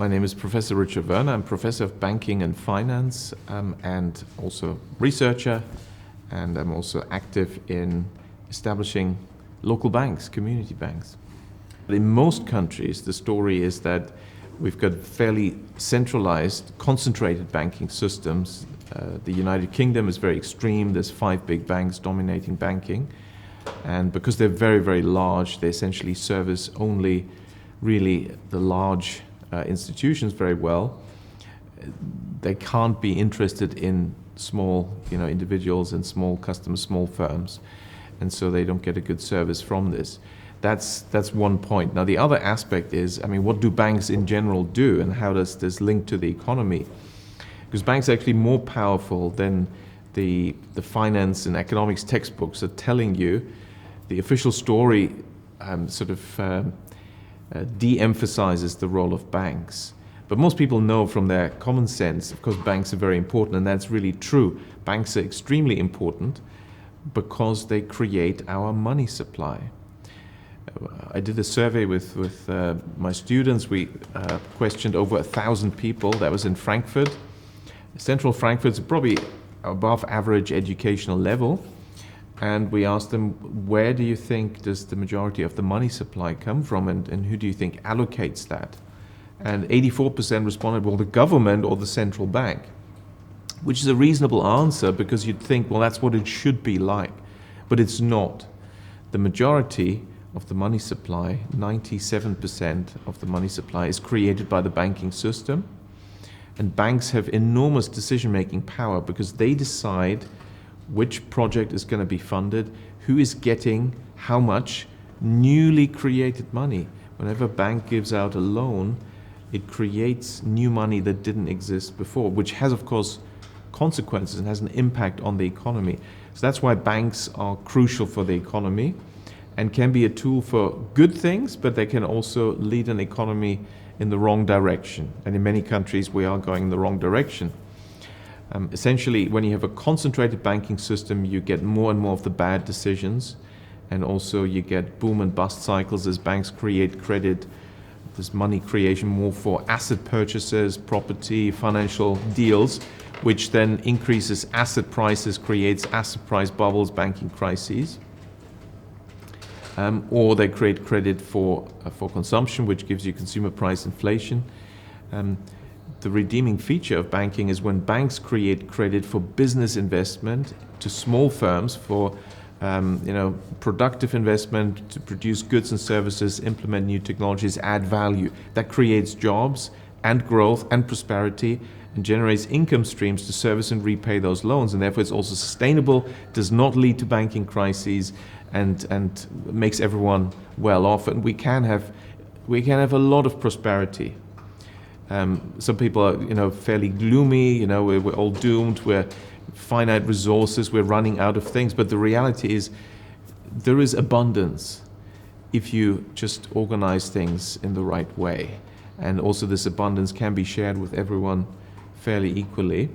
My name is Professor Richard Werner. I'm Professor of Banking and Finance and also researcher, and I'm also active in establishing local banks, community banks. In most countries, the story is that we've got fairly centralized, concentrated banking systems. The United Kingdom is very extreme. There's 5 big banks dominating banking. And because they're very, very large, they essentially service only really the large institutions very well. They can't be interested in small, individuals and small customers, small firms, and so they don't get a good service from this. That's one point. Now the other aspect is, what do banks in general do, and how does this link to the economy? Because banks are actually more powerful than the finance and economics textbooks are telling you. The official story de-emphasizes the role of banks. But most people know from their common sense, of course, banks are very important, and that's really true. Banks are extremely important because they create our money supply. I did a survey with my students. We questioned over 1,000 people. That was in Frankfurt. Central Frankfurt's probably above average educational level. And we asked them, where do you think does the majority of the money supply come from, and who do you think allocates that? And 84% responded, well, the government or the central bank, which is a reasonable answer because you'd think, well, that's what it should be like. But it's not. The majority of the money supply, 97% of the money supply, is created by the banking system. And banks have enormous decision-making power because they decide which project is going to be funded, who is getting how much newly created money. Whenever a bank gives out a loan, it creates new money that didn't exist before, which has, of course, consequences and has an impact on the economy. So that's why banks are crucial for the economy and can be a tool for good things, but they can also lead an economy in the wrong direction. And in many countries, we are going in the wrong direction. Essentially, when you have a concentrated banking system, you get more and more of the bad decisions, and also you get boom and bust cycles as banks create credit. There's money creation more for asset purchases, property, financial deals, which then increases asset prices, creates asset price bubbles, banking crises. Or they create credit for consumption, which gives you consumer price inflation. The redeeming feature of banking is when banks create credit for business investment to small firms for productive investment to produce goods and services, implement new technologies, add value. That creates jobs and growth and prosperity and generates income streams to service and repay those loans, and therefore it's also sustainable, does not lead to banking crises, and makes everyone well off. And we can have a lot of prosperity. Some people are, fairly gloomy. We're all doomed. We're finite resources. We're running out of things. But the reality is, there is abundance if you just organize things in the right way. And also, this abundance can be shared with everyone fairly equally.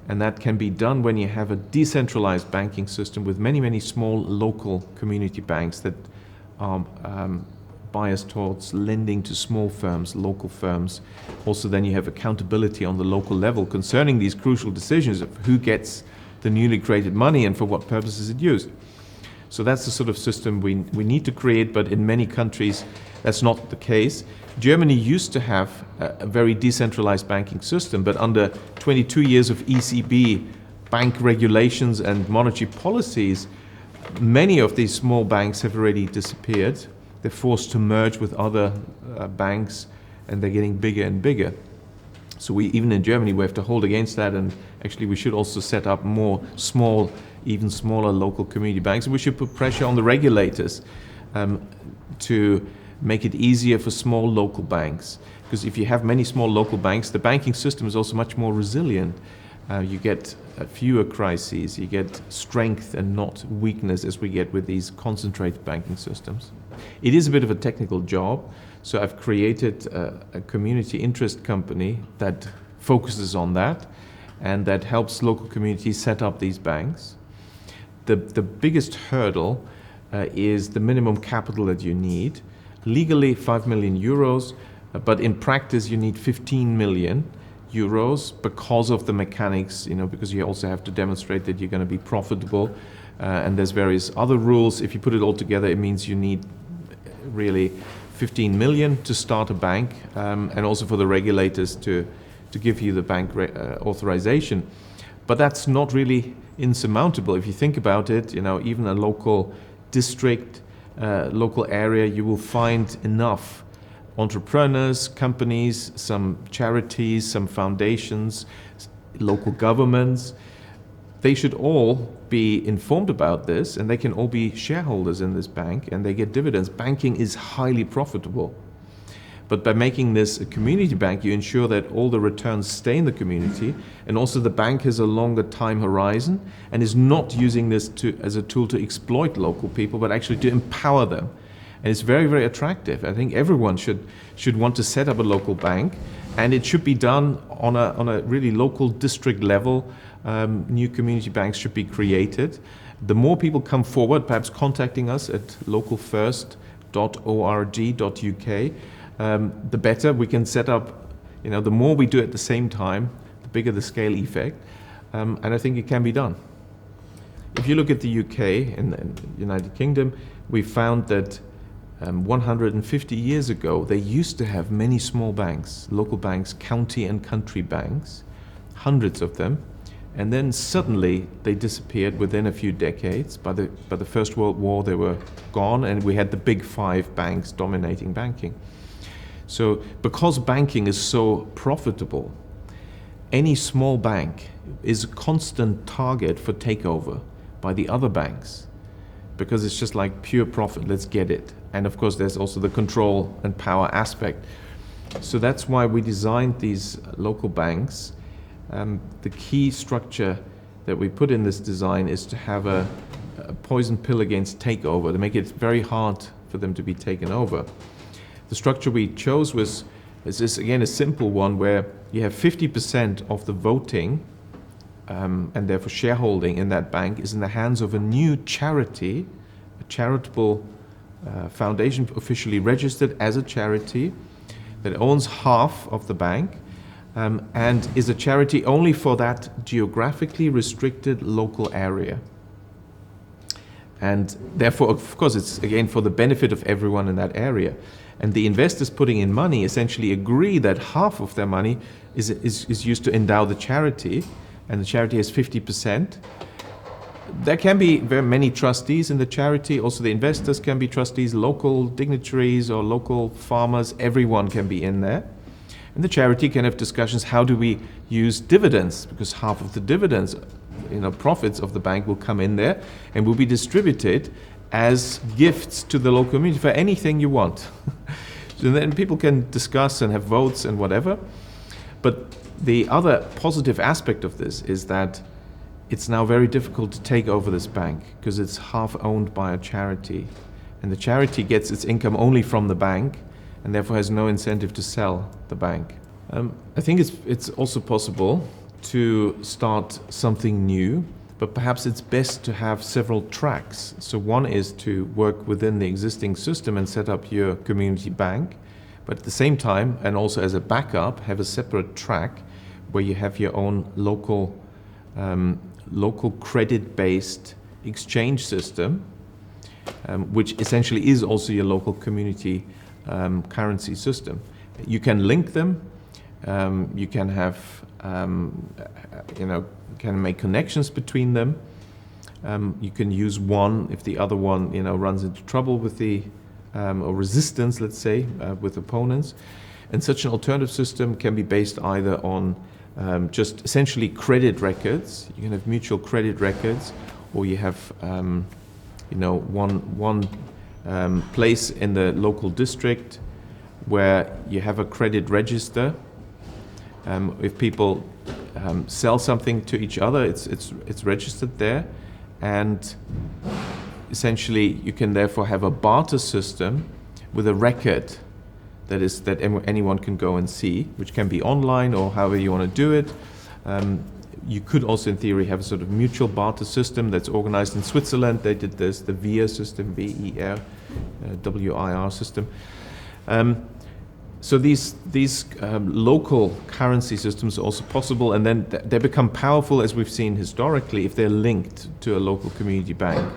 And that can be done when you have a decentralized banking system with many, many small local community banks that are biased towards lending to small firms, local firms. Also, then you have accountability on the local level concerning these crucial decisions of who gets the newly created money and for what purpose is it used. So that's the sort of system we need to create, but in many countries that's not the case. Germany used to have a very decentralized banking system, but under 22 years of ECB bank regulations and monetary policies, many of these small banks have already disappeared. They're forced to merge with other banks, and they're getting bigger and bigger. So even in Germany, we have to hold against that, and actually we should also set up more small, even smaller local community banks. And we should put pressure on the regulators to make it easier for small local banks. Because if you have many small local banks, the banking system is also much more resilient. You get fewer crises, you get strength and not weakness as we get with these concentrated banking systems. It is a bit of a technical job, so I've created a community interest company that focuses on that and that helps local communities set up these banks. The biggest hurdle is the minimum capital that you need. Legally, 5 million euros. But in practice, you need 15 million euros because of the mechanics, because you also have to demonstrate that you're going to be profitable. And there's various other rules. If you put it all together, it means you need really 15 million to start a bank, and also for the regulators to give you the bank authorization. But that's not really insurmountable. If you think about it, even a local district, local area, you will find enough entrepreneurs, companies, some charities, some foundations, local governments. They should all be informed about this, and they can all be shareholders in this bank, and they get dividends. Banking is highly profitable. But by making this a community bank, you ensure that all the returns stay in the community, and also the bank has a longer time horizon and is not using this as a tool to exploit local people, but actually to empower them. And it's very, very attractive. I think everyone should want to set up a local bank, and it should be done on a really local district level. New community banks should be created. The more people come forward, perhaps contacting us at localfirst.org.uk, the better we can set up. The more we do at the same time, the bigger the scale effect, and I think it can be done. If you look at the UK and the United Kingdom, we found that 150 years ago, they used to have many small banks, local banks, county and country banks, hundreds of them, and then suddenly they disappeared within a few decades. By the First World War, they were gone, and we had the big five banks dominating banking. So because banking is so profitable, any small bank is a constant target for takeover by the other banks, because it's just like pure profit, let's get it. And of course, there's also the control and power aspect. So that's why we designed these local banks. The key structure that we put in this design is to have a poison pill against takeover, to make it very hard for them to be taken over. The structure we chose is again a simple one, where you have 50% of the voting and therefore shareholding in that bank is in the hands of a new charity, a charitable foundation officially registered as a charity that owns half of the bank, and is a charity only for that geographically restricted local area. And therefore, of course, it's again for the benefit of everyone in that area. And the investors putting in money essentially agree that half of their money is used to endow the charity, and the charity has 50%. There can be very many trustees in the charity. Also, the investors can be trustees, local dignitaries or local farmers. Everyone can be in there. And the charity can have discussions, how do we use dividends? Because half of the dividends, profits of the bank will come in there and will be distributed as gifts to the local community for anything you want. So then people can discuss and have votes and whatever. But the other positive aspect of this is that it's now very difficult to take over this bank, because it's half owned by a charity. And the charity gets its income only from the bank, and therefore has no incentive to sell the bank. I think it's also possible to start something new, but perhaps it's best to have several tracks. So one is to work within the existing system and set up your community bank, but at the same time, and also as a backup, have a separate track where you have your own local credit-based exchange system, which essentially is also your local community currency system. You can link them. You can have, can make connections between them. You can use one if the other one, runs into trouble with the or resistance, let's say, with opponents. And such an alternative system can be based either on just essentially credit records. You can have mutual credit records, or you have, one place in the local district where you have a credit register. If people sell something to each other, it's registered there, and essentially you can therefore have a barter system with a record that anyone can go and see, which can be online or however you want to do it. You could also, in theory, have a sort of mutual barter system that's organized in Switzerland. They did this, the VIR system, VIR, WIR system. So these local currency systems are also possible, and then they become powerful, as we've seen historically, if they're linked to a local community bank.